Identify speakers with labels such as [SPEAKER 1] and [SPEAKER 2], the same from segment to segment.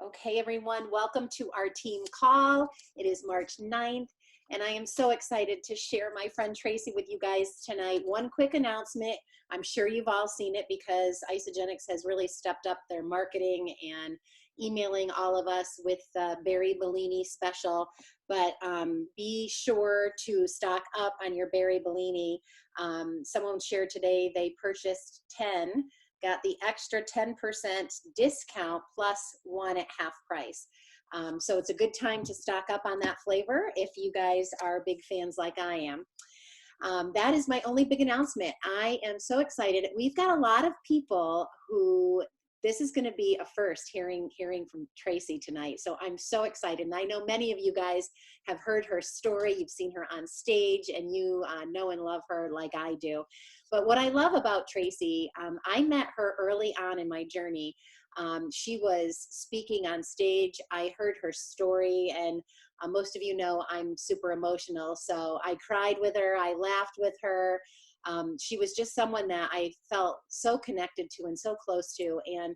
[SPEAKER 1] Okay, everyone, welcome to our team call. It is March 9th, and I am so excited to share my friend Tracy with you guys tonight. One quick announcement. I'm sure you've all seen it because Isagenix has really stepped up their marketing and emailing all of us with the Berry Bellini special. But be sure to stock up on your Berry Bellini. Someone shared today they purchased 10, got the extra 10% discount plus one at half price. So it's a good time to stock up on that flavor if you guys are big fans like I am. That is my only big announcement. I am so excited. We've got a lot of people who this is going to be a first hearing from Tracy tonight. So I'm so excited. And I know many of you guys have heard her story. You've seen her on stage and you know and love her like I do. But what I love about Tracy, I met her early on in my journey. She was speaking on stage. I heard her story, and most of you know I'm super emotional. So I cried with her. I laughed with her. She was just someone that I felt so connected to and so close to. And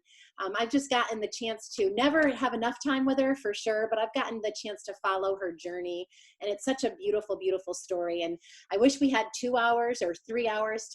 [SPEAKER 1] I've just gotten the chance to never have enough time with her for sure, but I've gotten the chance to follow her journey. And it's such a beautiful, beautiful story. And I wish we had 2 hours or 3 hours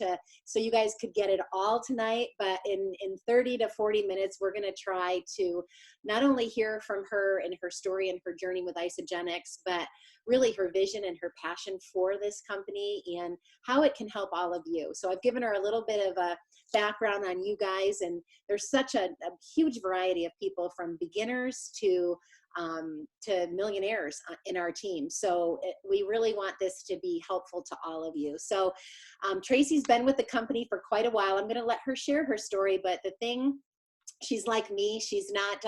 [SPEAKER 1] so you guys could get it all tonight. But in 30 to 40 minutes, we're going to try to not only hear from her and her story and her journey with Isagenix, but really her vision and her passion for this company and how it can help all of you. So I've given her a little bit of a background on you guys, and there's such a huge variety of people from beginners to millionaires in our team. So we really want this to be helpful to all of you. So Tracy's been with the company for quite a while. I'm going to let her share her story, but the thing, she's like me. She's not,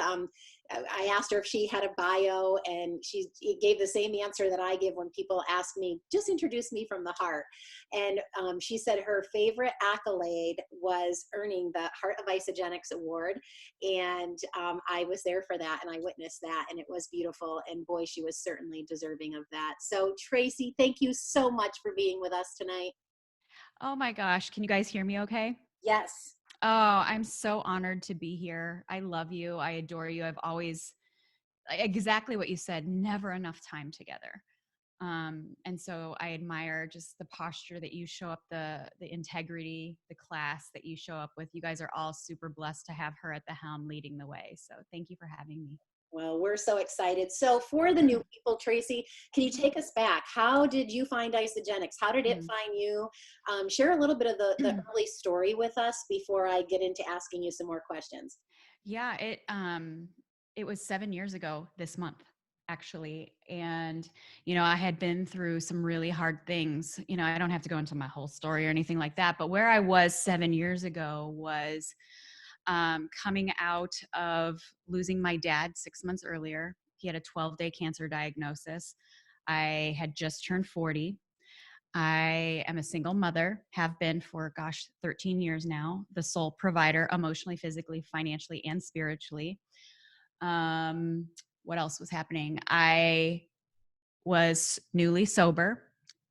[SPEAKER 1] I asked her if she had a bio, and she gave the same answer that I give when people ask me, just introduce me from the heart. And she said her favorite accolade was earning the Heart of Isagenix Award. And I was there for that, and I witnessed that, and it was beautiful. And boy, she was certainly deserving of that. So Tracy, thank you so much for being with us tonight.
[SPEAKER 2] Oh my gosh. Can you guys hear me okay?
[SPEAKER 1] Yes.
[SPEAKER 2] Oh, I'm so honored to be here. I love you. I adore you. I've always, exactly what you said, never enough time together. And so I admire just the posture that you show up, the integrity, the class that you show up with. You guys are all super blessed to have her at the helm leading the way. So thank you for having me.
[SPEAKER 1] Well, we're so excited. So for the new people, Tracy, can you take us back? How did you find Isagenix? How did it
[SPEAKER 2] Mm.
[SPEAKER 1] find you? Share a little bit of the early story with us before I get into asking you some more questions.
[SPEAKER 2] Yeah, it was 7 years ago this month, actually. And, I had been through some really hard things. I don't have to go into my whole story or anything like that, but where I was 7 years ago was coming out of losing my dad 6 months earlier. He had a 12-day cancer diagnosis. I had just turned 40. I am a single mother, have been for, 13 years now, the sole provider emotionally, physically, financially, and spiritually. Um, what else was happening? I was newly sober,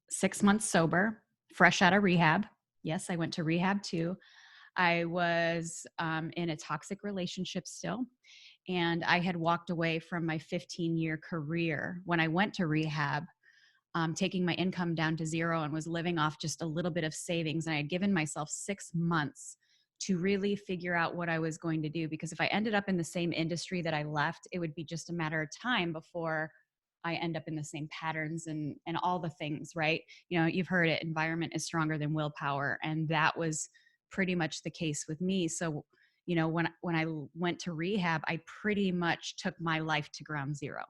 [SPEAKER 2] 6 months sober, fresh out of rehab. Yes, I went to rehab too. I was in a toxic relationship still, and I had walked away from my 15-year career when I went to rehab, taking my income down to zero and was living off just a little bit of savings. And I had given myself 6 months to really figure out what I was going to do, because if I ended up in the same industry that I left, it would be just a matter of time before I end up in the same patterns and all the things, right? You've heard it, environment is stronger than willpower. And that was pretty much the case with me. So, when I went to rehab, I pretty much took my life to ground zero.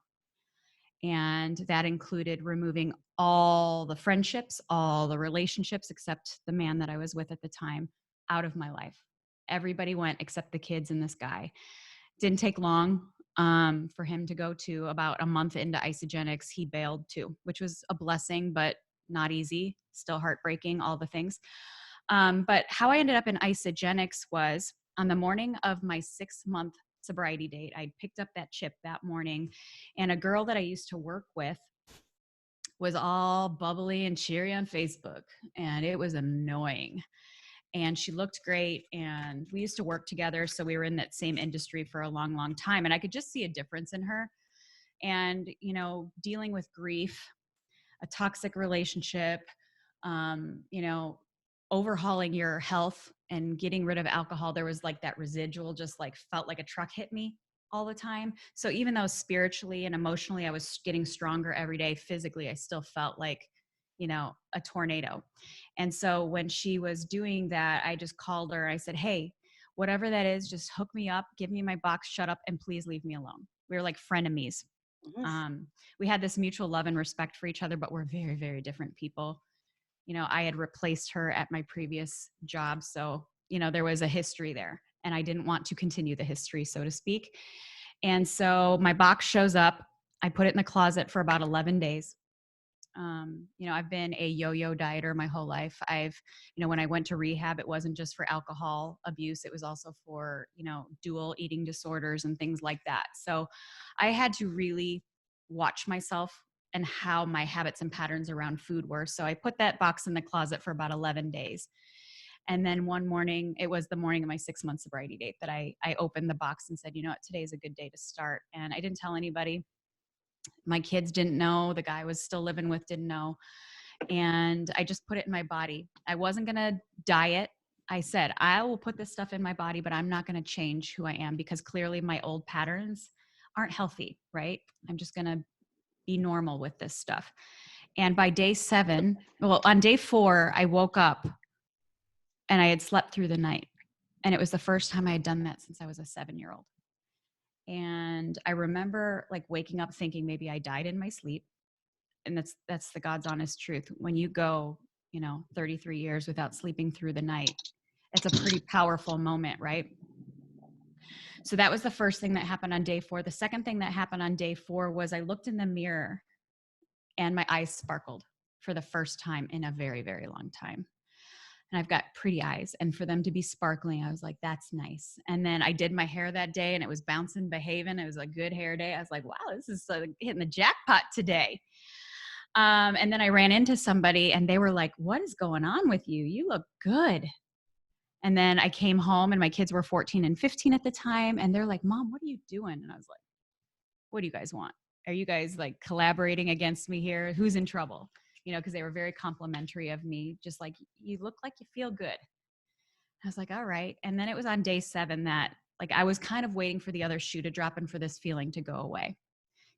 [SPEAKER 2] And that included removing all the friendships, all the relationships, except the man that I was with at the time, out of my life. Everybody went except the kids and this guy. Didn't take long for him to go. To about a month into Isagenix, he bailed too, which was a blessing, but not easy, still heartbreaking, all the things. But how I ended up in Isagenix was on the morning of my 6-month sobriety date. I picked up that chip that morning, and a girl that I used to work with was all bubbly and cheery on Facebook, and it was annoying. and she looked great, and we used to work together, so we were in that same industry for a long, long time, and I could just see a difference in her. And dealing with grief, a toxic relationship, you know, overhauling your health and getting rid of alcohol, there was like that residual, just like felt like a truck hit me all the time. So even though spiritually and emotionally I was getting stronger every day, physically I still felt like, a tornado. And so when she was doing that, I just called her. I said, hey, whatever that is, just hook me up, give me my box, shut up, and please leave me alone. We were like frenemies.
[SPEAKER 1] Mhm.
[SPEAKER 2] We had this mutual love and respect for each other, but we're very, very different people. I had replaced her at my previous job. So, there was a history there, and I didn't want to continue the history, so to speak. And so my box shows up. I put it in the closet for about 11 days. I've been a yo-yo dieter my whole life. When I went to rehab, it wasn't just for alcohol abuse. It was also for, dual eating disorders and things like that. So I had to really watch myself and how my habits and patterns around food were. So I put that box in the closet for about 11 days. And then one morning, it was the morning of my 6-month sobriety date, that I opened the box and said, you know what, today's a good day to start. And I didn't tell anybody. My kids didn't know. The guy I was still living with didn't know. And I just put it in my body. I wasn't going to diet. I said, I will put this stuff in my body, but I'm not going to change who I am, because clearly my old patterns aren't healthy, right? I'm just going to be normal with this stuff. And by day 7, well, on day 4, I woke up and I had slept through the night. And it was the first time I had done that since I was a 7-year-old. And I remember like waking up thinking maybe I died in my sleep. And that's the God's honest truth. When you go, 33 years without sleeping through the night, it's a pretty powerful moment, right? So that was the first thing that happened on day 4. The second thing that happened on day 4 was I looked in the mirror and my eyes sparkled for the first time in a very, very long time. And I've got pretty eyes, and for them to be sparkling, I was like, that's nice. And then I did my hair that day, and it was bouncing, behaving. It was a good hair day. I was like, wow, this is hitting the jackpot today. And then I ran into somebody, and they were like, what is going on with you? You look good. And then I came home, and my kids were 14 and 15 at the time. And they're like, Mom, what are you doing? And I was like, what do you guys want? Are you guys like collaborating against me here? Who's in trouble? Because they were very complimentary of me, just like, you look like you feel good. I was like, all right. And then it was on day 7 that like I was kind of waiting for the other shoe to drop and for this feeling to go away,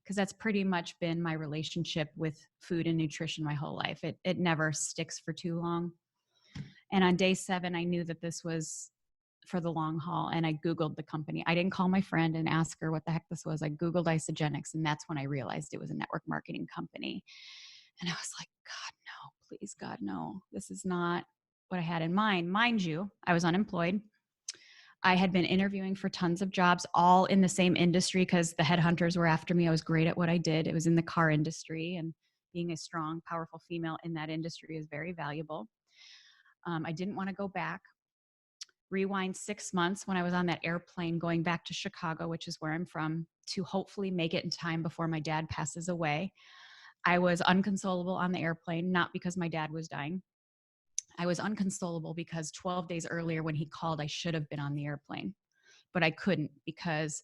[SPEAKER 2] because that's pretty much been my relationship with food and nutrition my whole life. It never sticks for too long. And on day 7, I knew that this was for the long haul. And I Googled the company. I didn't call my friend and ask her what the heck this was. I Googled Isogenics, and that's when I realized it was a network marketing company. And I was like, God, no, please, God, no. This is not what I had in mind. Mind you, I was unemployed. I had been interviewing for tons of jobs, all in the same industry, because the headhunters were after me. I was great at what I did. It was in the car industry, and being a strong, powerful female in that industry is very valuable. I didn't want to go back. Rewind 6 months, when I was on that airplane going back to Chicago, which is where I'm from, to hopefully make it in time before my dad passes away. I was unconsolable on the airplane, not because my dad was dying. I was unconsolable because 12 days earlier when he called, I should have been on the airplane, but I couldn't, because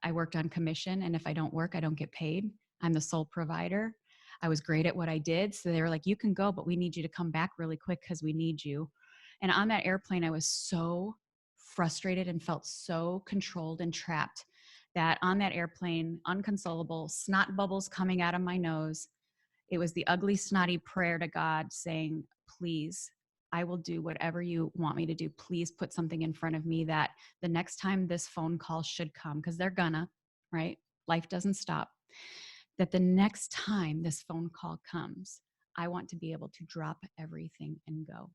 [SPEAKER 2] I worked on commission. And if I don't work, I don't get paid. I'm the sole provider. I was great at what I did. So they were like, you can go, but we need you to come back really quick because we need you. And on that airplane, I was so frustrated and felt so controlled and trapped that on that airplane, unconsolable, snot bubbles coming out of my nose, it was the ugly, snotty prayer to God saying, please, I will do whatever you want me to do. Please put something in front of me that the next time this phone call should come, because they're gonna, right? Life doesn't stop. That the next time this phone call comes, I want to be able to drop everything and go.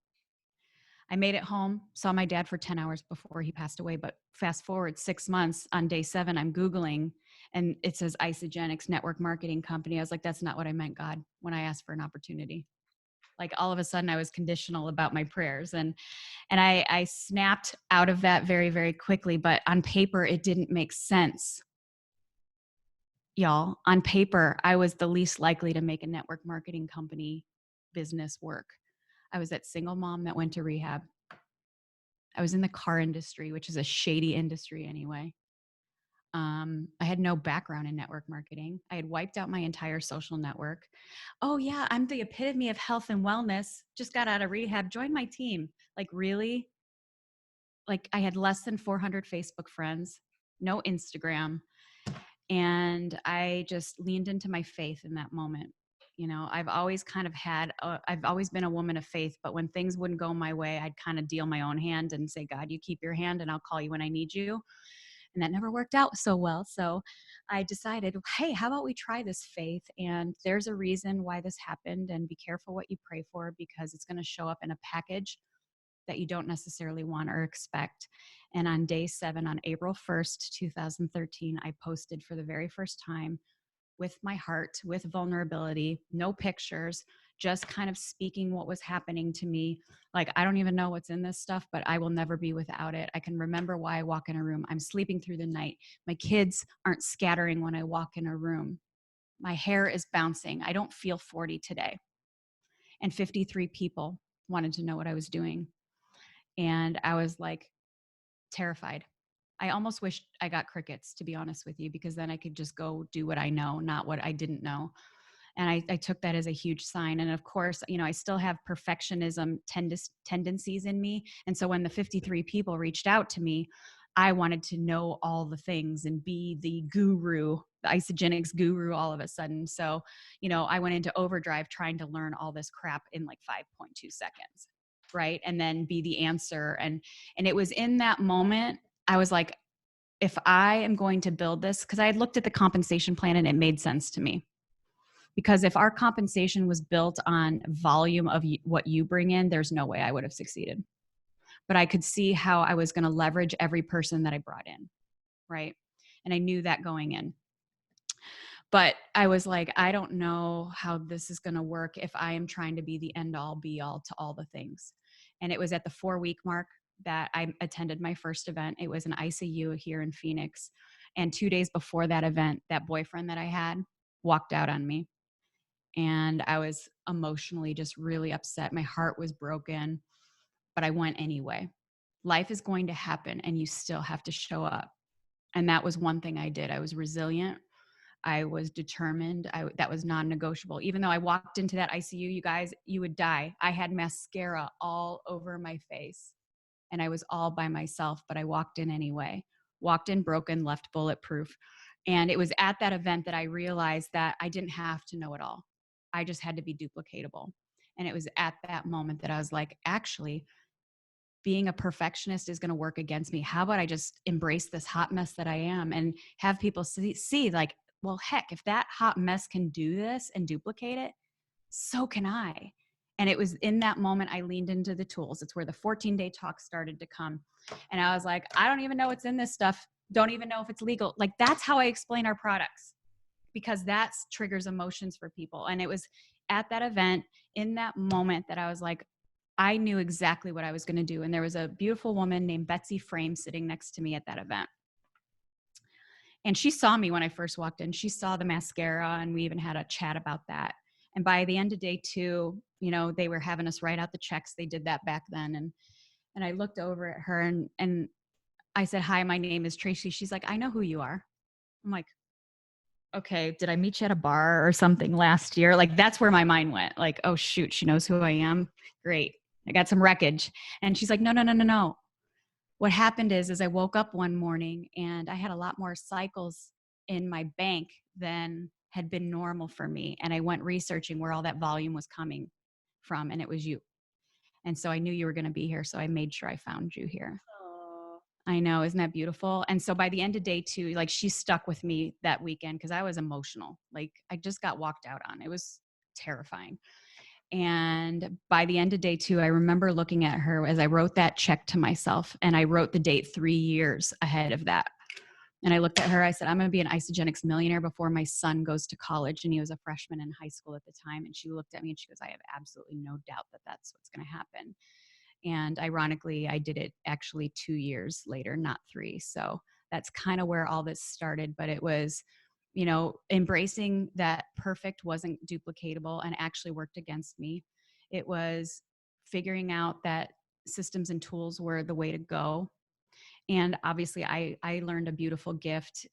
[SPEAKER 2] I made it home, saw my dad for 10 hours before he passed away. But fast forward 6 months, on day 7, I'm Googling and it says Isogenics Network Marketing Company. I was like, that's not what I meant, God, when I asked for an opportunity. Like all of a sudden I was conditional about my prayers. And I snapped out of that very, very quickly. But on paper, it didn't make sense. Y'all, on paper, I was the least likely to make a network marketing company business work. I was that single mom that went to rehab. I was in the car industry, which is a shady industry anyway. I had no background in network marketing. I had wiped out my entire social network. Oh, yeah, I'm the epitome of health and wellness. Just got out of rehab, joined my team. Like, really? Like, I had less than 400 Facebook friends, no Instagram. And I just leaned into my faith in that moment. You know, I've always kind of I've always been a woman of faith, but when things wouldn't go my way, I'd kind of deal my own hand and say, God, you keep your hand and I'll call you when I need you. And that never worked out so well. So I decided, hey, how about we try this faith? And there's a reason why this happened. And be careful what you pray for because it's going to show up in a package that you don't necessarily want or expect. And on day 7, on April 1st, 2013, I posted for the very first time with my heart, with vulnerability, no pictures, just kind of speaking what was happening to me. Like, I don't even know what's in this stuff, but I will never be without it. I can remember why I walk in a room. I'm sleeping through the night. My kids aren't scattering when I walk in a room. My hair is bouncing. I don't feel 40 today. And 53 people wanted to know what I was doing. And I was like terrified. I almost wished I got crickets, to be honest with you, because then I could just go do what I know, not what I didn't know. And I took that as a huge sign. And of course, you know, I still have perfectionism tendencies in me. And so when the 53 people reached out to me, I wanted to know all the things and be the guru, the isogenics guru all of a sudden. So, you know, I went into overdrive trying to learn all this crap in like 5.2 seconds. Right. And then be the answer. And it was in that moment, I was like, if I am going to build this, because I had looked at the compensation plan and it made sense to me. Because if our compensation was built on volume of what you bring in, there's no way I would have succeeded. But I could see how I was going to leverage every person that I brought in. Right. And I knew that going in. But I was like, I don't know how this is going to work if I am trying to be the end all be all to all the things. And it was at the 4-week mark that I attended my first event. It was an ICU here in Phoenix. And 2 days before that event, that boyfriend that I had walked out on me. And I was emotionally just really upset. My heart was broken, but I went anyway. Life is going to happen and you still have to show up. And that was one thing I did. I was resilient. I was determined. That was non-negotiable. Even though I walked into that ICU, you guys, you would die. I had mascara all over my face and I was all by myself, but I walked in anyway. Walked in broken, left bulletproof. And it was at that event that I realized that I didn't have to know it all. I just had to be duplicatable. And it was at that moment that I was like, actually, being a perfectionist is going to work against me. How about I just embrace this hot mess that I am and have people see like, well, heck, if that hot mess can do this and duplicate it, so can I. And it was in that moment I leaned into the tools. It's where the 14-day talk started to come. And I was like, I don't even know what's in this stuff. Don't even know if it's legal. Like, that's how I explain our products because that triggers emotions for people. And it was at that event in that moment that I was like, I knew exactly what I was going to do. And there was a beautiful woman named Betsy Frame sitting next to me at that event. And she saw me when I first walked in. She saw the mascara and we even had a chat about that. And by the end of day 2, you know, they were having us write out the checks. They did that back then. And I looked over at her and I said, hi, my name is Tracy. She's like, I know who you are. I'm like, okay, did I meet you at a bar or something last year? Like, that's where my mind went. Like, oh shoot, she knows who I am. Great. I got some wreckage. And she's like, no, no, no, no, no. What happened is I woke up one morning and I had a lot more cycles in my bank than had been normal for me. And I went researching where all that volume was coming from, and it was you. And so I knew you were going to be here. So I made sure I found you here.
[SPEAKER 1] Aw.
[SPEAKER 2] I know. Isn't that beautiful? And so by the end of day 2, like, she stuck with me that weekend because I was emotional. Like, I just got walked out on. It was terrifying. And by the end of day 2, I remember looking at her as I wrote that check to myself, and I wrote the date 3 years ahead of that. And I looked at her, I said, I'm going to be an Isogenics millionaire before my son goes to college. And he was a freshman in high school at the time. And she looked at me and she goes, I have absolutely no doubt that that's what's going to happen. And ironically, I did it actually 2 years later, not 3. So that's kind of where all this started. But it was, you know, embracing that perfect wasn't duplicatable and actually worked against me. It was figuring out that systems and tools were the way to go. And obviously, I learned a beautiful gift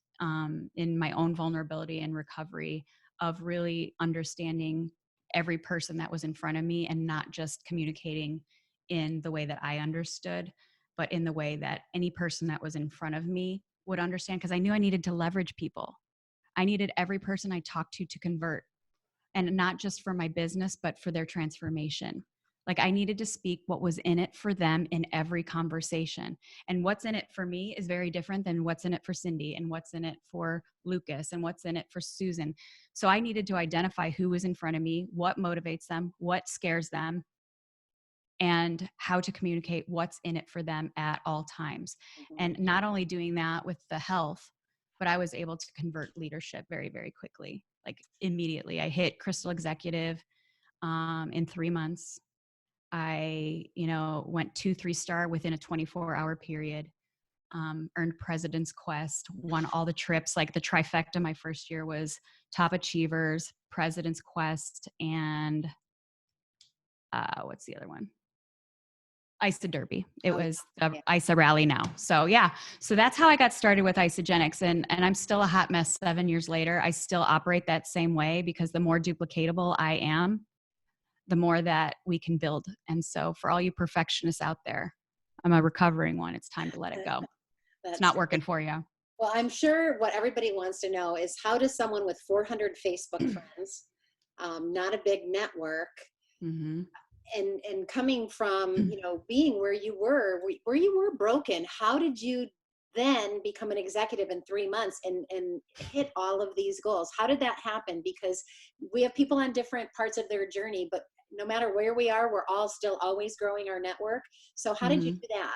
[SPEAKER 2] in my own vulnerability and recovery of really understanding every person that was in front of me and not just communicating in the way that I understood, but in the way that any person that was in front of me would understand. Because I knew I needed to leverage people. I needed every person I talked to convert, and not just for my business, but for their transformation. Like I needed to speak what was in it for them in every conversation. And what's in it for me is very different than what's in it for Cindy and what's in it for Lucas and what's in it for Susan. So I needed to identify who was in front of me, what motivates them, what scares them, and how to communicate what's in it for them at all times.
[SPEAKER 1] Mhm.
[SPEAKER 2] And not only doing that with the health, but I was able to convert leadership very, very quickly. Like immediately, I hit Crystal Executive in 3 months. I, went 2, 3 star within a 24-hour period. Earned President's Quest, won all the trips. Like the trifecta my first year was Top Achievers, President's Quest, and what's the other one? ISA Derby. It
[SPEAKER 1] Oh, yeah.
[SPEAKER 2] was the
[SPEAKER 1] Yeah.
[SPEAKER 2] ISA rally now. So yeah, so that's how I got started with Isogenics, and I'm still a hot mess 7 years later. I still operate that same way because the more duplicatable I am, the more that we can build. And so for all you perfectionists out there, I'm a recovering one. It's time to let it go. It's
[SPEAKER 1] That's
[SPEAKER 2] not working for you.
[SPEAKER 1] well, I'm sure what everybody wants to know is how does someone with 400 Facebook friends, not a big network,
[SPEAKER 2] Mm-hmm.
[SPEAKER 1] and coming from, being where you were broken, how did you then become an executive in 3 months and hit all of these goals? How did that happen? Because we have people on different parts of their journey, but no matter where we are, we're all still always growing our network. So how did you
[SPEAKER 2] Mm-hmm.
[SPEAKER 1] do that?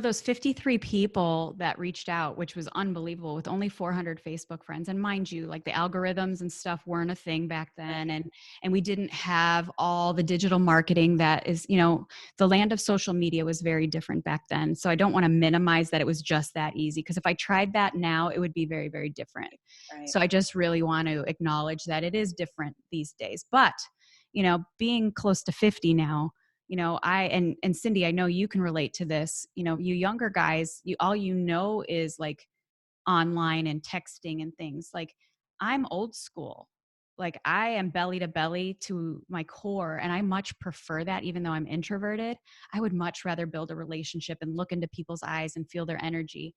[SPEAKER 2] Those 53 people that reached out, which was unbelievable with only 400 Facebook friends. And mind you, like the algorithms and stuff weren't a thing back then. And we didn't have all the digital marketing that is, the land of social media was very different back then. So I don't want to minimize that it was just that easy, because if I tried that now, it would be very, very different.
[SPEAKER 1] Right.
[SPEAKER 2] So I just really want to acknowledge that it is different these days. But, being close to 50 now, I and Cindy, I know you can relate to this. You younger guys, all is like online and texting and things. Like I'm old school. Like I am belly to belly to my core, and I much prefer that. Even though I'm introverted, I would much rather build a relationship and look into people's eyes and feel their energy.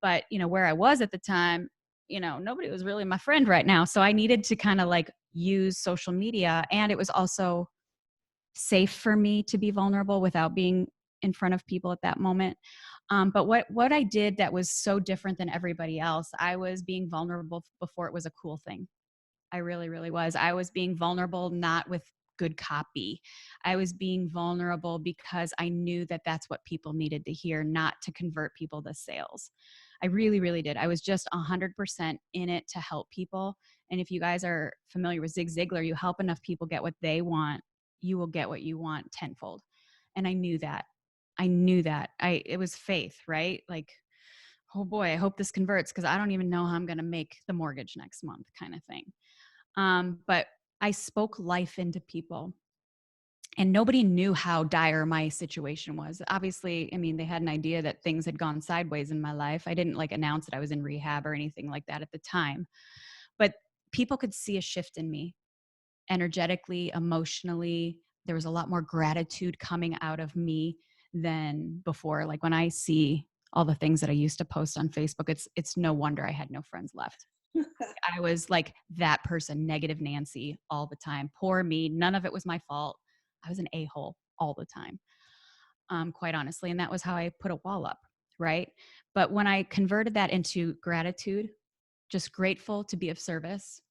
[SPEAKER 2] But where I was at the time, nobody was really my friend right now, so I needed to kind of like use social media, and it was also safe for me to be vulnerable without being in front of people at that moment. But what I did that was so different than everybody else, I was being vulnerable before it was a cool thing. I really, really was. I was being vulnerable, not with good copy. I was being vulnerable because I knew that that's what people needed to hear, not to convert people to sales. I really, really did. I was just 100% in it to help people. And if you guys are familiar with Zig Ziglar, you help enough people get what they want, you will get what you want tenfold. And I knew that. I knew that. It was faith, right? Like, oh boy, I hope this converts because I don't even know how I'm going to make the mortgage next month, kind of thing. But I spoke life into people, and nobody knew how dire my situation was. Obviously, I mean, they had an idea that things had gone sideways in my life. I didn't like announce that I was in rehab or anything like that at the time, but people could see a shift in me energetically, emotionally. There was a lot more gratitude coming out of me than before. Like when I see all the things that I used to post on Facebook, it's no wonder I had no friends left. I was like that person, negative Nancy all the time. Poor me. None of it was my fault. I was an a-hole all the time, quite honestly. And that was how I put a wall up, right? But when I converted that into gratitude, just grateful to be of service,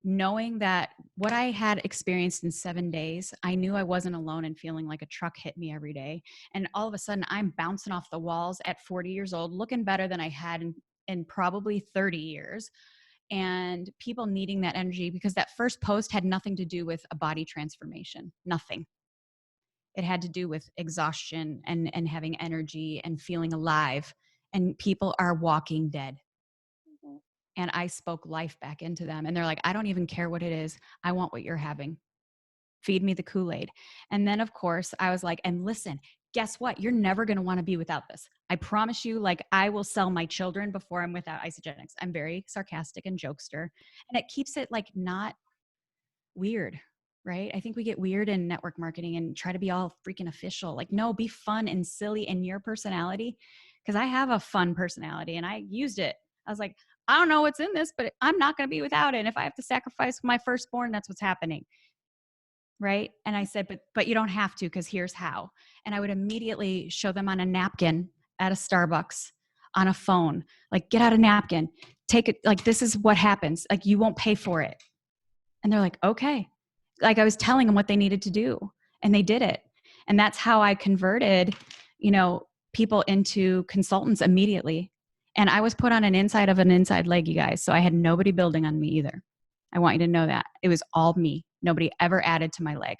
[SPEAKER 2] knowing that what I had experienced in 7 days, I knew I wasn't alone and feeling like a truck hit me every day. And all of a sudden, I'm bouncing off the walls at 40 years old, looking better than I had in probably 30 years. And people needing that energy, because that first post had nothing to do with a body transformation, nothing. It had to do with exhaustion and having energy and feeling alive. And people are walking dead.
[SPEAKER 1] Mhm.
[SPEAKER 2] And I spoke life back into them. And they're like, I don't even care what it is. I want what you're having. feed me the Kool-Aid. And then of course I was like, and listen, guess what? You're never going to want to be without this. I promise you, like I will sell my children before I'm without Isogenics. I'm very sarcastic and jokester, and it keeps it like not weird, right? I think we get weird in network marketing and try to be all freaking official. Like, no, be fun and silly in your personality. Cause I have a fun personality and I used it. I was like, I don't know what's in this, but I'm not going to be without it. And if I have to sacrifice my firstborn, that's what's happening. Right. And I said, but you don't have to, because here's how. And I would immediately show them on a napkin at a Starbucks, on a phone, like get out a napkin, take it. Like, this is what happens. Like, you won't pay for it. And they're like, okay. Like, I was telling them what they needed to do and they did it. And that's how I converted, people into consultants immediately. And I was put on an inside leg, you guys. So I had nobody building on me either. I want you to know that. It was all me. Nobody ever added to my leg.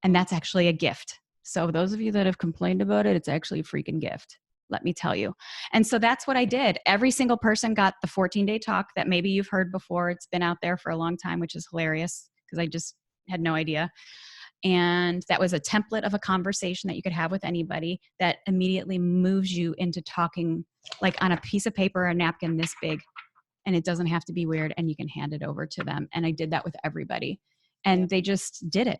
[SPEAKER 2] And that's actually a gift. So those of you that have complained about it, it's actually a freaking gift. Let me tell you. And so that's what I did. Every single person got the 14-day talk that maybe you've heard before. It's been out there for a long time, which is hilarious because I just had no idea. And that was a template of a conversation that you could have with anybody that immediately moves you into talking like on a piece of paper or a napkin this big. And it doesn't have to be weird, and you can hand it over to them. And I did that with everybody. And they just did it.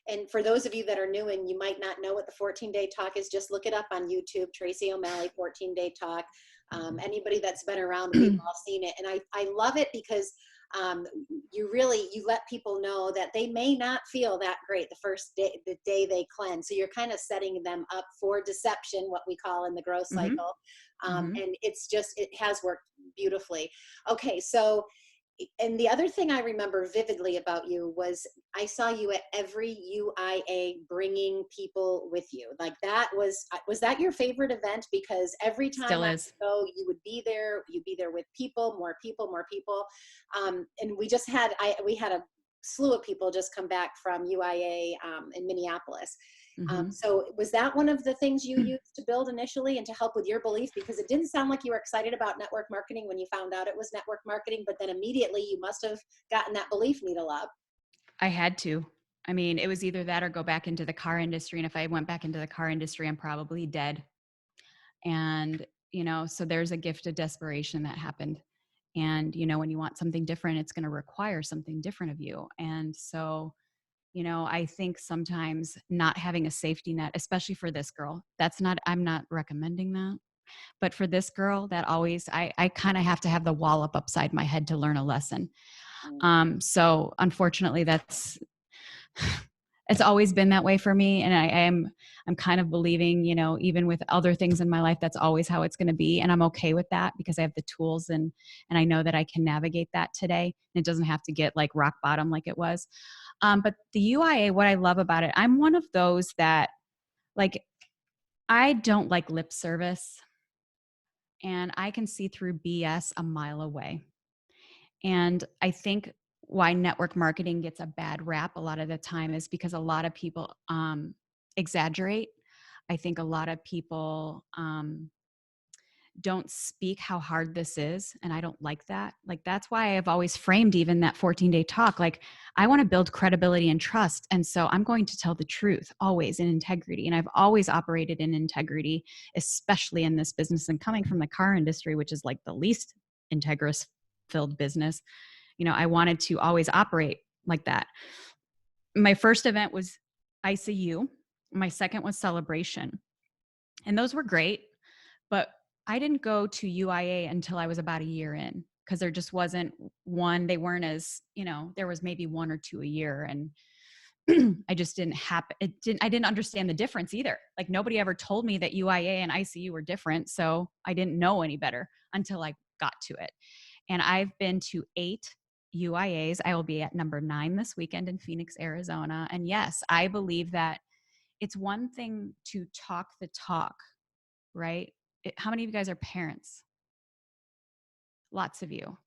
[SPEAKER 1] And for those of you that are new and you might not know what the 14-day talk is, just look it up on YouTube, Tracy O'Malley 14-day talk. Anybody that's been around, we've all seen it. And I love it because you let people know that they may not feel that great the first day, the day they cleanse. So you're kind of setting them up for deception, what we call in the growth cycle. And it has worked beautifully. Okay. So, and the other thing I remember vividly about you was I saw you at every UIA bringing people with you. Like was that your favorite event? Because every time
[SPEAKER 2] Still
[SPEAKER 1] I
[SPEAKER 2] is.
[SPEAKER 1] go, you'd be there with people, more people. And we had a slew of people just come back from UIA in Minneapolis. So was that one of the things you used to build initially and to help with your belief? Because it didn't sound like you were excited about network marketing when you found out it was network marketing, but then immediately you must have gotten that belief needle up.
[SPEAKER 2] I had to. I mean, it was either that or go back into the car industry. And if I went back into the car industry, I'm probably dead. And, so there's a gift of desperation that happened. And, when you want something different, it's going to require something different of you. And so, I think sometimes not having a safety net, especially for this girl, I'm not recommending that. But for this girl, that always, I kind of have to have the wall upside my head to learn a lesson. So unfortunately, it's always been that way for me. And I'm kind of believing, even with other things in my life, that's always how it's going to be. And I'm okay with that because I have the tools and I know that I can navigate that today. And it doesn't have to get like rock bottom like it was. But the UIA, what I love about it, I'm one of those that like, I don't like lip service and I can see through BS a mile away. And I think why network marketing gets a bad rap a lot of the time is because a lot of people exaggerate. I think a lot of people don't speak how hard this is. And I don't like that. Like, that's why I've always framed even that 14-day talk. Like, I want to build credibility and trust. And so I'm going to tell the truth always in integrity. And I've always operated in integrity, especially in this business. And coming from the car industry, which is like the least integrous filled business, I wanted to always operate like that. My first event was ICU. My second was Celebration. And those were great. But I didn't go to UIA until I was about a year in because there just wasn't one. They weren't as, there was maybe one or two a year. And I just didn't I didn't understand the difference either. Like, nobody ever told me that UIA and ICU were different. So I didn't know any better until I got to it. And I've been to 8 UIAs. I will be at number 9 this weekend in Phoenix, Arizona. And yes, I believe that it's one thing to talk the talk, right? How many of you guys are parents? Lots of you.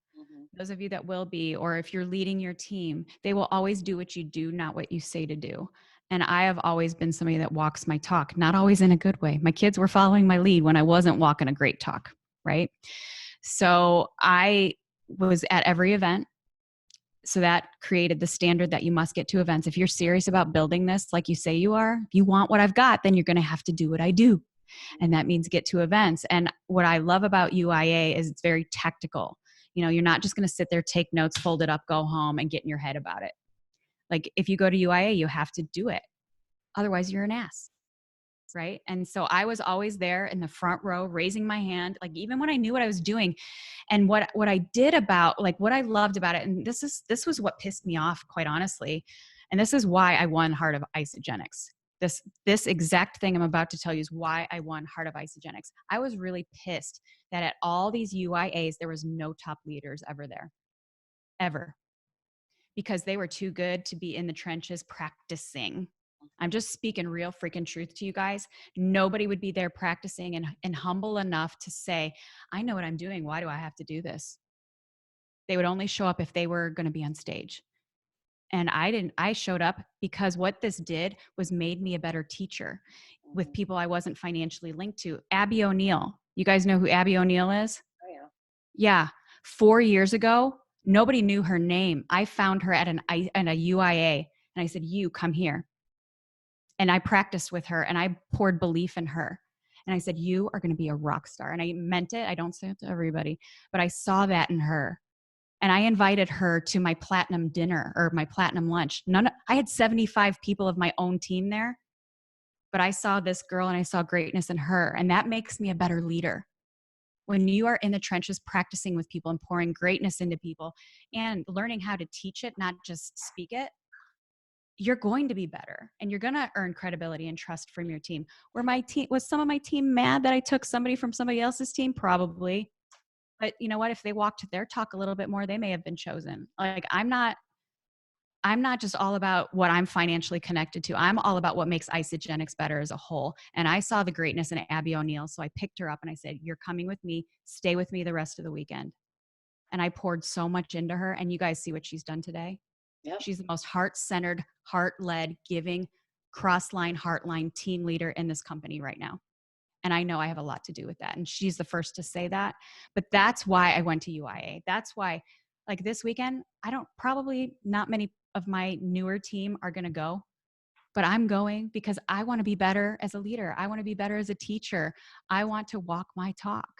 [SPEAKER 2] Those of you that will be, or if you're leading your team, they will always do what you do, not what you say to do. And I have always been somebody that walks my talk, not always in a good way. My kids were following my lead when I wasn't walking a great talk, right? So I was at every event. So that created the standard that you must get to events. If you're serious about building this, like you say you are, if you want what I've got, then you're going to have to do what I do. And that means get to events. And what I love about UIA is it's very tactical. You know, you're not just going to sit there, take notes, fold it up, go home and get in your head about it. Like if you go to UIA, you have to do it. Otherwise you're an ass. Right. And so I was always there in the front row, raising my hand, like even when I knew what I was doing. And what I did about, like what I loved about it, and this was what pissed me off, quite honestly. And this is why I won Heart of Isogenics. This exact thing I'm about to tell you is why I won Heart of Isogenics. I was really pissed that at all these UIAs, there was no top leaders ever there, ever, because they were too good to be in the trenches practicing. I'm just speaking real freaking truth to you guys. Nobody would be there practicing and humble enough to say, I know what I'm doing. Why do I have to do this? They would only show up if they were going to be on stage. And I showed up because what this did was made me a better teacher with people I wasn't financially linked to. Abby O'Neill. You guys know who Abby O'Neill is?
[SPEAKER 1] Oh, yeah.
[SPEAKER 2] Yeah. 4 years ago, nobody knew her name. I found her at a UIA and I said, you come here. And I practiced with her and I poured belief in her. And I said, you are going to be a rock star. And I meant it. I don't say it to everybody, but I saw that in her. And I invited her to my platinum dinner or my platinum lunch. I had 75 people of my own team there, but I saw this girl and I saw greatness in her. And that makes me a better leader. When you are in the trenches practicing with people and pouring greatness into people and learning how to teach it, not just speak it, you're going to be better and you're going to earn credibility and trust from your team. Was some of my team mad that I took somebody from somebody else's team? Probably. But you know what? If they walked their talk a little bit more, they may have been chosen. Like I'm not just all about what I'm financially connected to. I'm all about what makes Isogenics better as a whole. And I saw the greatness in Abby O'Neill. So I picked her up and I said, you're coming with me. Stay with me the rest of the weekend. And I poured so much into her. And you guys see what she's done today.
[SPEAKER 1] Yep.
[SPEAKER 2] She's the most heart-centered, heart-led, giving, cross-line, heart-line team leader in this company right now. And I know I have a lot to do with that. And she's the first to say that. But that's why I went to UIA. That's why, like this weekend, probably not many of my newer team are going to go, but I'm going because I want to be better as a leader. I want to be better as a teacher. I want to walk my talk.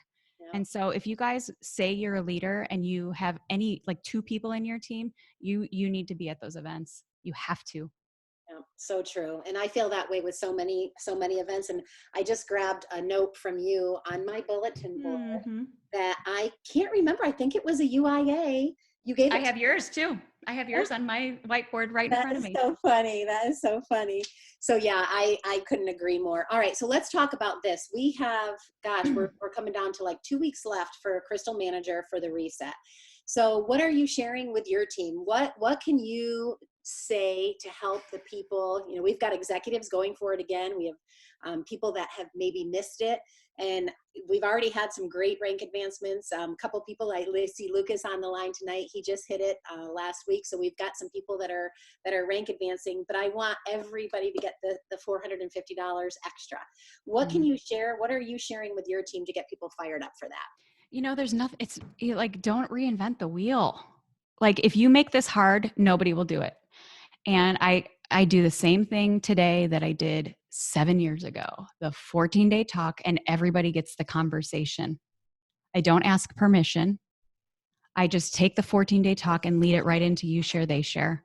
[SPEAKER 2] Yeah. And so if you guys say you're a leader and you have like 2 people in your team, you need to be at those events. You have to.
[SPEAKER 1] Yeah, so true. And I feel that way with so many events. And I just grabbed a note from you on my bulletin board that I can't remember. I think it was a UIA. You gave it.
[SPEAKER 2] I have yours too. I have yours on my whiteboard right in front of me.
[SPEAKER 1] That is so funny. That is so funny. So yeah, I couldn't agree more. All right, so let's talk about this. We have, gosh, we're coming down to like 2 weeks left for Crystal Manager for the reset. So what are you sharing with your team? What can you say to help the people? You know, we've got executives going for it again. We have people that have maybe missed it. And we've already had some great rank advancements. A couple people, I see Lucas on the line tonight. He just hit it last week. So we've got some people that are rank advancing, but I want everybody to get the $450 extra. What can you share? What are you sharing with your team to get people fired up for that?
[SPEAKER 2] You know, there's nothing, it's like, don't reinvent the wheel. Like if you make this hard, nobody will do it. And I do the same thing today that I did 7 years ago, the 14-day talk, and everybody gets the conversation. I don't ask permission. I just take the 14-day talk and lead it right into you share, they share.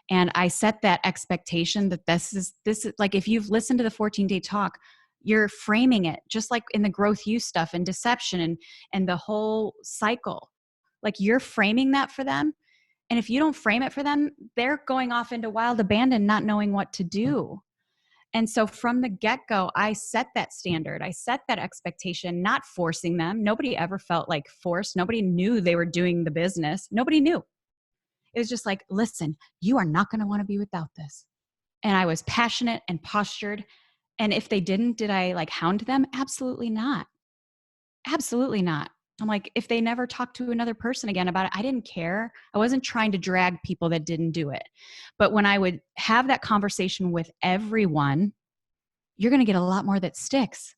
[SPEAKER 2] And I set that expectation that this is like, if you've listened to the 14-day talk, you're framing it just like in the growth you stuff and deception and the whole cycle. Like you're framing that for them. And if you don't frame it for them, they're going off into wild abandon, not knowing what to do. And so from the get-go, I set that standard. I set that expectation, not forcing them. Nobody ever felt like forced. Nobody knew they were doing the business. Nobody knew. It was just like, listen, you are not going to want to be without this. And I was passionate and postured. And if they didn't, did I like hound them? Absolutely not. Absolutely not. I'm like, if they never talk to another person again about it, I didn't care. I wasn't trying to drag people that didn't do it. But when I would have that conversation with everyone, you're going to get a lot more that sticks.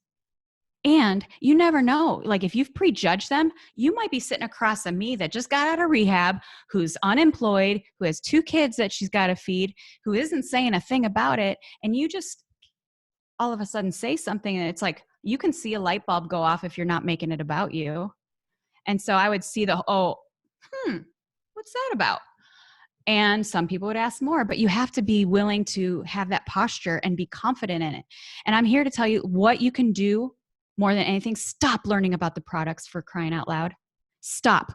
[SPEAKER 2] And you never know. Like if you've prejudged them, you might be sitting across from me that just got out of rehab, who's unemployed, who has 2 kids that she's got to feed, who isn't saying a thing about it. And you just all of a sudden say something, and it's like you can see a light bulb go off if you're not making it about you. And so I would see what's that about? And some people would ask more, but you have to be willing to have that posture and be confident in it. And I'm here to tell you what you can do more than anything. Stop learning about the products, for crying out loud. Stop.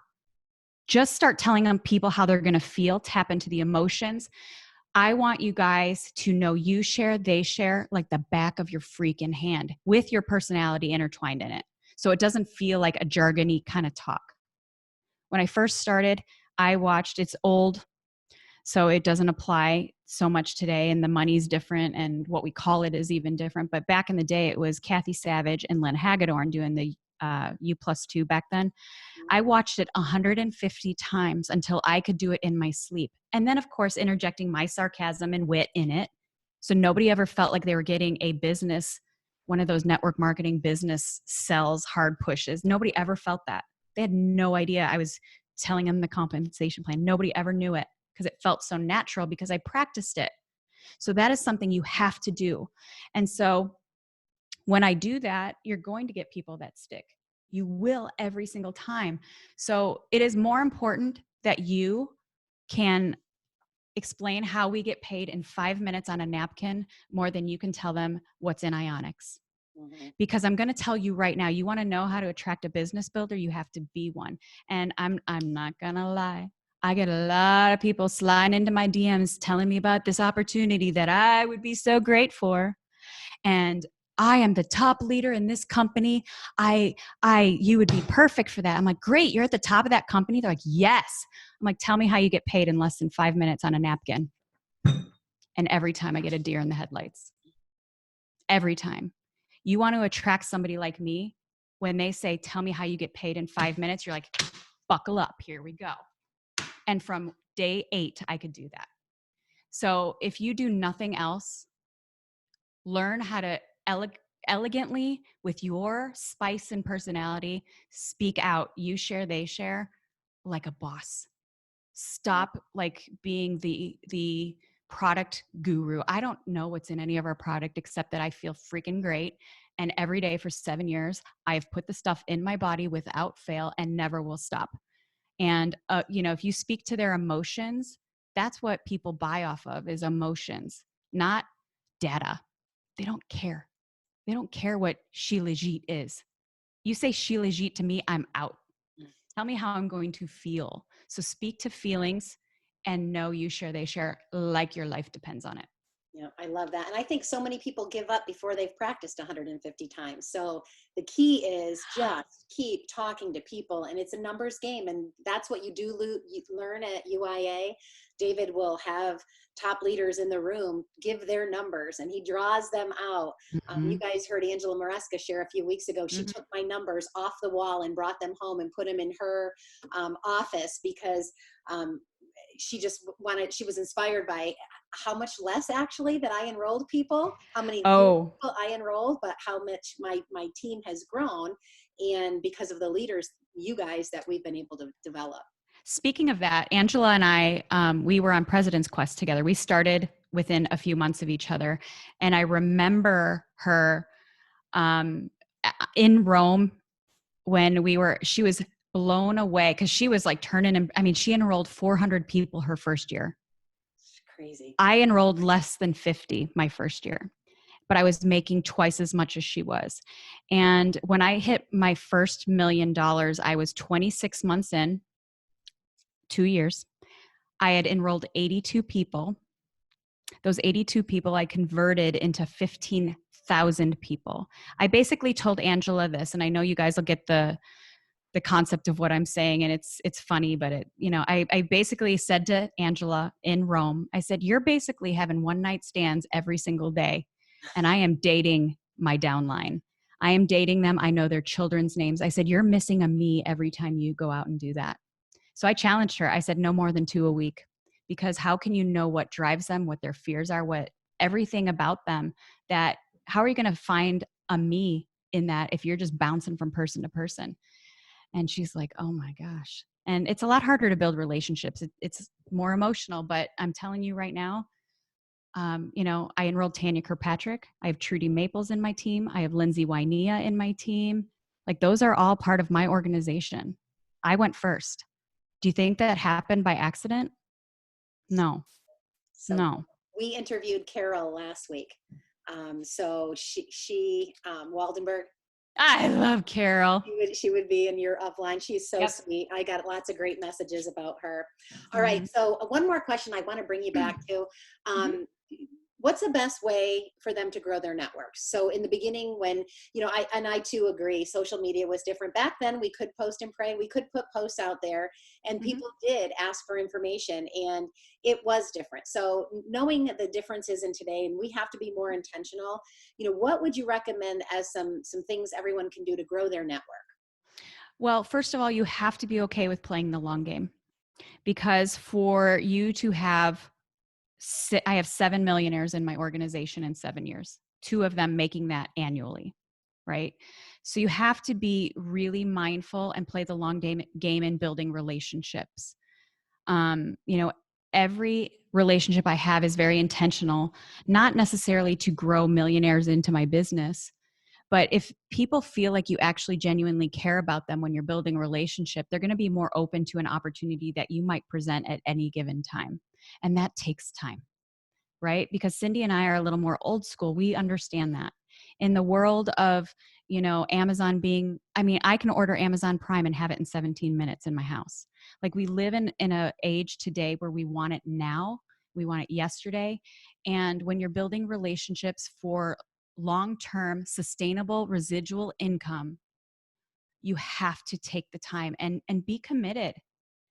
[SPEAKER 2] Just start telling them people how they're going to feel, tap into the emotions. I want you guys to know you share, they share like the back of your freaking hand with your personality intertwined in it. So it doesn't feel like a jargony kind of talk. When I first started, I watched, it's old, so it doesn't apply so much today, and the money's different and what we call it is even different. But back in the day, it was Kathy Savage and Lynn Hagedorn doing the U+2 back then. I watched it 150 times until I could do it in my sleep. And then, of course, interjecting my sarcasm and wit in it. So nobody ever felt like they were getting a business, one of those network marketing business sells, hard pushes. Nobody ever felt that. They had no idea I was telling them the compensation plan. Nobody ever knew it because it felt so natural because I practiced it. So that is something you have to do. And so when I do that, you're going to get people that stick. You will every single time. So it is more important that you can explain how we get paid in 5 minutes on a napkin more than you can tell them what's in Ionics. Mm-hmm. Because I'm going to tell you right now, you want to know how to attract a business builder, you have to be one. And I'm not going to lie. I get a lot of people sliding into my DMs telling me about this opportunity that I would be so great for. And I am the top leader in this company. You would be perfect for that. I'm like, great, you're at the top of that company? They're like, yes. I'm like, tell me how you get paid in less than 5 minutes on a napkin. And every time I get a deer in the headlights. Every time. You want to attract somebody like me, when they say, tell me how you get paid in 5 minutes, you're like, buckle up, here we go. And from day 8, I could do that. So if you do nothing else, learn how to elegantly, with your spice and personality, speak out. You share, they share, like a boss. Stop like being the product guru. I don't know what's in any of our product except that I feel freaking great. And every day for 7 years, I've put the stuff in my body without fail and never will stop. And, if you speak to their emotions, that's what people buy off of, is emotions, not data. They don't care. They don't care what she legit is. You say she legit to me, I'm out. Tell me how I'm going to feel. So speak to feelings and know you share, they share, like your life depends on it.
[SPEAKER 1] Yeah, I love that. And I think so many people give up before they've practiced 150 times. So the key is just keep talking to people, and it's a numbers game. And that's what you learn at UIA. David will have top leaders in the room give their numbers, and he draws them out. Mm-hmm. You guys heard Angela Maresca share a few weeks ago. She mm-hmm. took my numbers off the wall and brought them home and put them in her office because she was inspired by how much less actually that I enrolled people, how many people I enrolled, but how much my team has grown, and because of the leaders, you guys, that we've been able to develop.
[SPEAKER 2] Speaking of that, Angela and I, we were on President's Quest together. We started within a few months of each other. And I remember her in Rome when she was blown away because she was like she enrolled 400 people her first year.
[SPEAKER 1] Crazy.
[SPEAKER 2] I enrolled less than 50 my first year, but I was making twice as much as she was. And when I hit my first $1 million, I was 26 months in, 2 years. I had enrolled 82 people. Those 82 people I converted into 15,000 people. I basically told Angela this, and I know you guys will get the concept of what I'm saying, and it's funny, but I basically said to Angela in Rome, I said, you're basically having one night stands every single day, and I am dating my downline. I am dating them. I know their children's names. I said, you're missing a me every time you go out and do that. So I challenged her. I said, no more than 2 a week, because how can you know what drives them, what their fears are, what everything about them, how are you going to find a me in that if you're just bouncing from person to person. And she's like, oh my gosh. And it's a lot harder to build relationships. It's more emotional, but I'm telling you right now, I enrolled Tanya Kirkpatrick. I have Trudy Maples in my team. I have Lindsay Wynea in my team. Like those are all part of my organization. I went first. Do you think that happened by accident? No,
[SPEAKER 1] So
[SPEAKER 2] no.
[SPEAKER 1] we interviewed Carol last week. So she Waldenberg,
[SPEAKER 2] I love Carol.
[SPEAKER 1] she would be in your upline. She's so
[SPEAKER 2] Yep.
[SPEAKER 1] sweet. I got lots of great messages about her. All right.
[SPEAKER 2] Mhm.
[SPEAKER 1] So one more question I want to bring you back to.
[SPEAKER 2] Mhm.
[SPEAKER 1] What's the best way for them to grow their networks? So in the beginning, when, I too agree, social media was different. Back then we could post and pray. We could put posts out there and
[SPEAKER 2] Mhm.
[SPEAKER 1] people did ask for information and it was different. So knowing the differences in today, and we have to be more intentional, what would you recommend as some things everyone can do to grow their network?
[SPEAKER 2] Well, first of all, you have to be okay with playing the long game because for you to have, I have 7 millionaires in my organization in 7 years, two of them making that annually, right? So you have to be really mindful and play the long game in building relationships. Um, you know, every relationship I have is very intentional, not necessarily to grow millionaires into my business, but if people feel like you actually genuinely care about them when you're building a relationship, they're going to be more open to an opportunity that you might present at any given time. And that takes time, right? Because Cindy and I are a little more old school. We understand that. In the world of, Amazon being, I mean, I can order Amazon Prime and have it in 17 minutes in my house. Like we live in a age today where we want it now, we want it yesterday. And when you're building relationships for long-term sustainable residual income, you have to take the time and be committed.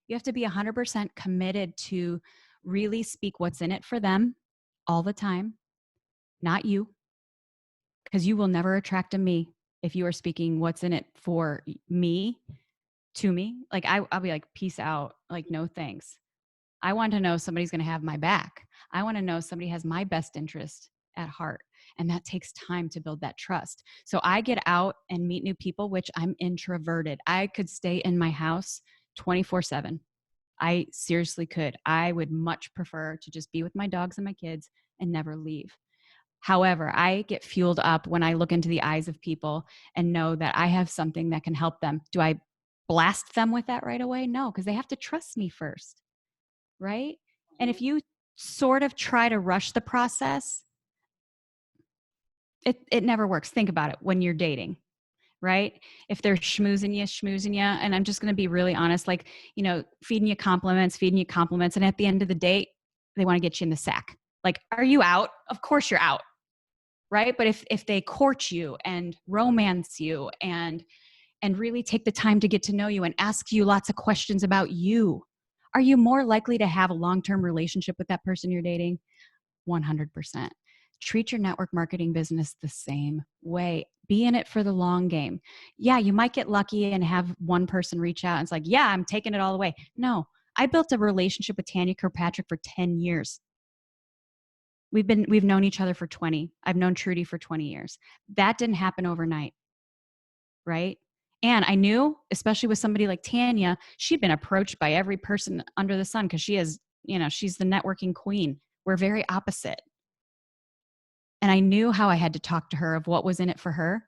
[SPEAKER 2] You have to be 100% committed to really speak what's in it for them all the time, not you, because you will never attract a me if you are speaking what's in it for me to me. Like I'll be like, peace out. Like, no thanks. I want to know somebody's going to have my back. I want to know somebody has my best interest at heart. And that takes time to build that trust. So I get out and meet new people, which I'm introverted. I could stay in my house 24/7. I seriously could. I would much prefer to just be with my dogs and my kids and never leave. However, I get fueled up when I look into the eyes of people and know that I have something that can help them. Do I blast them with that right away? No, because they have to trust me first, right? And if you sort of try to rush the process, it never works. Think about it when you're dating, right? If they're schmoozing you, and I'm just going to be really honest, like, feeding you compliments. And at the end of the date, they want to get you in the sack. Like, are you out? Of course you're out, right? But if they court you and romance you and really take the time to get to know you and ask you lots of questions about you, are you more likely to have a long-term relationship with that person you're dating? 100%. Treat your network marketing business the same way. Be in it for the long game. Yeah, you might get lucky and have one person reach out and it's like, yeah, I'm taking it all the way. No, I built a relationship with Tanya Kirkpatrick for 10 years. We've known each other for 20. I've known Trudy for 20 years. That didn't happen overnight, right? And I knew, especially with somebody like Tanya, she'd been approached by every person under the sun because she's the networking queen. We're very opposite. And I knew how I had to talk to her of what was in it for her.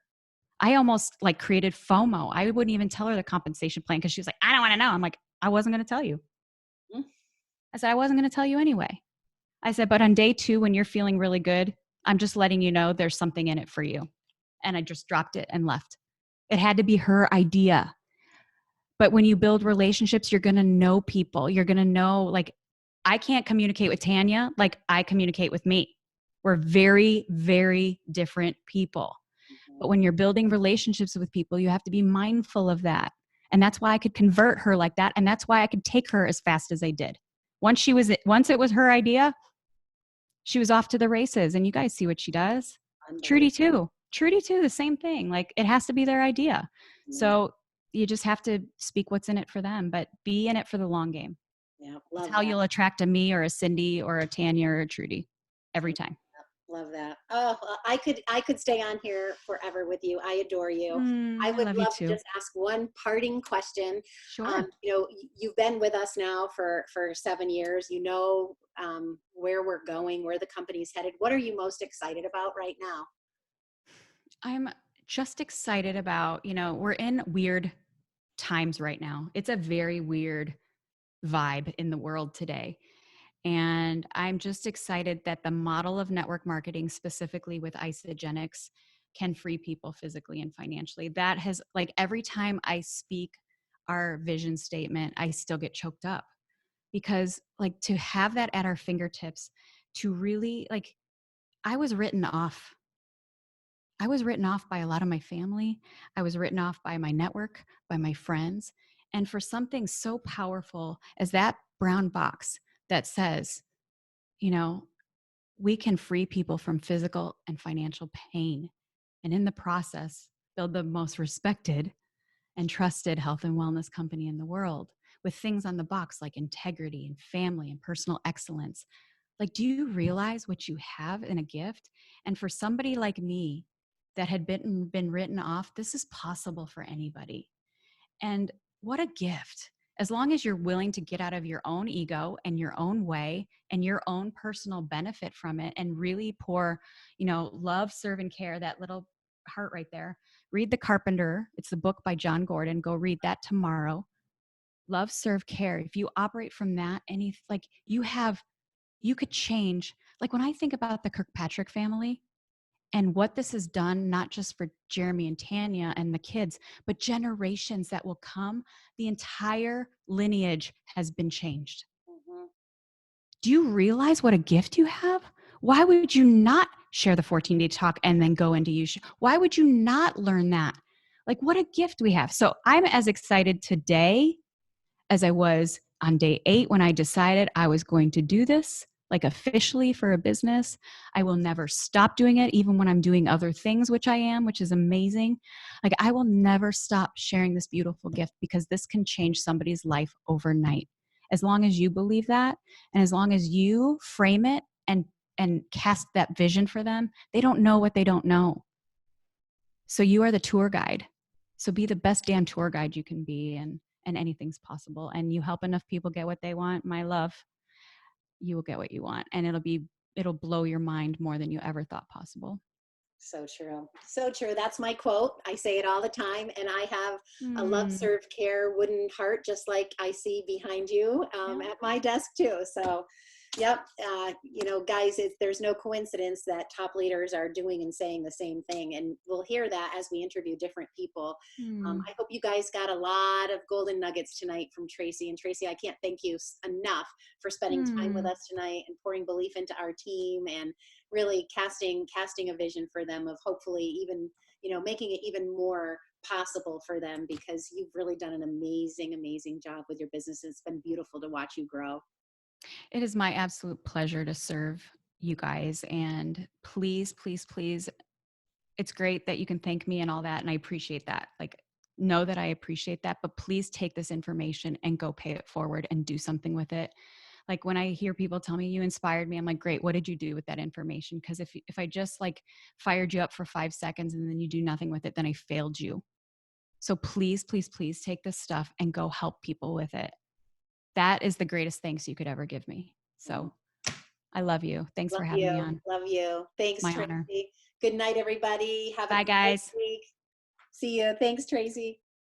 [SPEAKER 2] I almost like created FOMO. I wouldn't even tell her the compensation plan because she was like, I don't want to know. I'm like, I wasn't going to tell you. I said, I wasn't going to tell you anyway. I said, but on day 2, when you're feeling really good, I'm just letting you know there's something in it for you. And I just dropped it and left. It had to be her idea. But when you build relationships, you're going to know people. You're going to know, like, I can't communicate with Tanya like I communicate with me. We're very, very different people. But when you're building relationships with people, you have to be mindful of that. And that's why I could convert her like that. And that's why I could take her as fast as I did. Once it was her idea, she was off to the races. And you guys see what she does. Trudy
[SPEAKER 1] Unbelievable.
[SPEAKER 2] too. Trudy too, the same thing. Like it has to be their idea.
[SPEAKER 1] Yeah.
[SPEAKER 2] So you just have to speak what's in it for them, but be in it for the long game.
[SPEAKER 1] Yeah.
[SPEAKER 2] It's
[SPEAKER 1] Love
[SPEAKER 2] how
[SPEAKER 1] that.
[SPEAKER 2] you'll attract a me or a Cindy or a Tanya or a Trudy every time.
[SPEAKER 1] Love that. Oh, I could stay on here forever with you. I adore you. I
[SPEAKER 2] I
[SPEAKER 1] would
[SPEAKER 2] love you
[SPEAKER 1] love to
[SPEAKER 2] too.
[SPEAKER 1] just ask one parting question.
[SPEAKER 2] Sure.
[SPEAKER 1] You've been with us now for 7 years. You know where we're going, where the company's headed. What are you most excited about right now?
[SPEAKER 2] I'm just excited about, we're in weird times right now. It's a very weird vibe in the world today. And I'm just excited that the model of network marketing, specifically with isogenics, can free people physically and financially. That has, like, every time I speak our vision statement, I still get choked up because, like, to have that at our fingertips, to really, like, I was written off. I was written off by a lot of my family. I was written off by my network, by my friends. And for something so powerful as that brown box that says, you know, we can free people from physical and financial pain. And in the process, build the most respected and trusted health and wellness company in the world with things on the box like integrity and family and personal excellence. Like, do you realize what you have in a gift? And for somebody like me that had been written off, this is possible for anybody. And what a gift. As long as you're willing to get out of your own ego and your own way and your own personal benefit from it and really pour, love, serve, and care, that little heart right there. Read The Carpenter. It's the book by John Gordon. Go read that tomorrow. Love, serve, care. If you operate from that, you could change. Like, when I think about the Kirkpatrick family, and what this has done, not just for Jeremy and Tanya and the kids, but generations that will come, the entire lineage has been changed.
[SPEAKER 1] Mhm.
[SPEAKER 2] Do you realize what a gift you have? Why would you not share the 14-day talk and then go into you? Why would you not learn that? Like, what a gift we have. So I'm as excited today as I was on day 8 when I decided I was going to do this, like, officially for a business. I will never stop doing it, even when I'm doing other things, which I am, which is amazing. Like, I will never stop sharing this beautiful gift because this can change somebody's life overnight. As long as you believe that, and as long as you frame it and cast that vision for them, they don't know what they don't know. So you are the tour guide. So be the best damn tour guide you can be, and anything's possible. And you help enough people get what they want, my love, you will get what you want. And it'll blow your mind more than you ever thought possible.
[SPEAKER 1] So true. So true. That's my quote. I say it all the time. And I have a love,
[SPEAKER 2] Mm,
[SPEAKER 1] serve, care wooden heart, just like I see behind you
[SPEAKER 2] yeah.
[SPEAKER 1] at my desk, too. So, yep. Guys, there's no coincidence that top leaders are doing and saying the same thing. And we'll hear that as we interview different people.
[SPEAKER 2] Mm,
[SPEAKER 1] I hope you guys got a lot of golden nuggets tonight from Tracy. And Tracy, I can't thank you enough for spending time with
[SPEAKER 2] mm.
[SPEAKER 1] us tonight and pouring belief into our team and really casting a vision for them of hopefully even making it even more possible for them, because you've really done an amazing job with your business. It's been beautiful to watch you grow.
[SPEAKER 2] It is my absolute pleasure to serve you guys. And please, please, please, it's great that you can thank me and all that. And I appreciate that. Like, know that I appreciate that, but please take this information and go pay it forward and do something with it. Like, when I hear people tell me you inspired me, I'm like, great, what did you do with that information? Because if I just, like, fired you up for 5 seconds and then you do nothing with it, then I failed you. So please, please, please take this stuff and go help people with it. That is the greatest thanks you could ever give me.
[SPEAKER 1] Mhm.
[SPEAKER 2] So I love you. Thanks
[SPEAKER 1] Love
[SPEAKER 2] for having me
[SPEAKER 1] you.
[SPEAKER 2] on.
[SPEAKER 1] Love you. Thanks,
[SPEAKER 2] My honor.
[SPEAKER 1] Tracy. Good night, everybody. Have a
[SPEAKER 2] Bye,
[SPEAKER 1] great
[SPEAKER 2] guys.
[SPEAKER 1] week. See you. Thanks, Tracy.